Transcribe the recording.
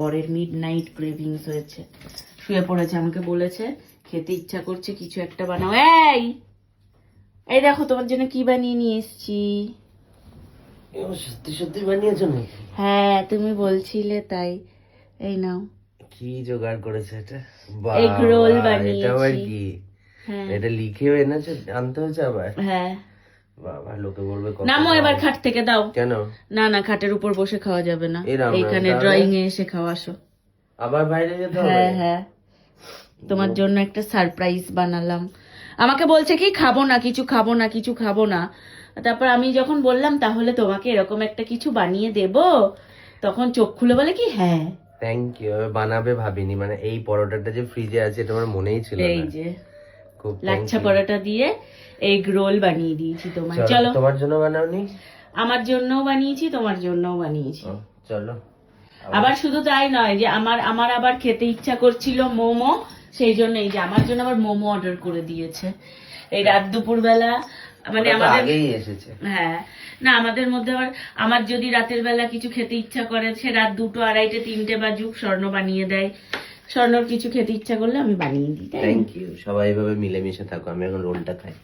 বরের midnight cravings হয়েছে, শুয়ে পড়েছে, আমাকে বলেছে খেতে ইচ্ছা করছে কিছু একটা বানাও। এই দেখো তোমার জন্য কি বানিয়ে নিয়ে এসেছি। সত্যি সত্যি বানিয়েছো নাকি? হ্যাঁ তুমি বলছিলে তাই। এই নাও। কি জোগাড় করেছে এটা? এগ রোল এটা আবার বানিয়েছি। কি? হ্যাঁ এটা লিখেও এনেছে, আনতে হয়েছে আবার? হ্যাঁ। বাবা, লোকে বলবে কত নামো এবার খাট থেকে, দাও। কেন? না না, খাটের উপর বসে খাওয়া যাবে না, এরম না, এইখানে তাহলে? ড্রয়িং এ এসে খাওয়া, আসো। আবার বাইরে যেতে হবে? হ্যাঁ হ্যাঁ, তোমার জন্য একটা সারপ্রাইজ বানালাম। আমাকে বলছে কি খাবো না, কিছু খাবো না, কিছু খাবো না। তারপর আমি যখন বললাম তাহলে তোমাকে এরকম একটা কিছু বানিয়ে দেব, তখন চোখ খুলে বলে কি হ্যাঁ। Thank you. বানাবে ভাবিনি, মানে এই পরোটাটা যে ফ্রিজে আছে এটা আমার মনেই ছিল না। এই যে খুব লাচ্ছা পরোটা দিয়ে এগ রোল বানিয়ে দিয়েছি তোমায়। চলো, তোমার জন্য বানাওনি? আমার জন্যও বানিয়েছি, তোমার জন্যও বানিয়েছি। চলো। আবার শুধু তাই নয়, যে আমার আবার খেতে ইচ্ছা করছিল মোমো, সেই জন্য এই যে আমার জন্য আবার মোমো অর্ডার করে দিয়েছে এই রাত দুপুর বেলা। মানে আমাদের আগেই এসেছে। হ্যাঁ, না আমাদের মধ্যে আবার আমার যদি রাতের বেলা কিছু খেতে ইচ্ছা করে, সে রাত 2টো 2:30 3টে বাজুক, স্বর্ণ বানিয়ে দেয়। স্বর্ণর কিছু খেতে ইচ্ছা করলে আমি বানিয়ে দিই। Thank you. সবাই এভাবে মিলেমিশে থাকো, আমি এখন রোলটা খাই।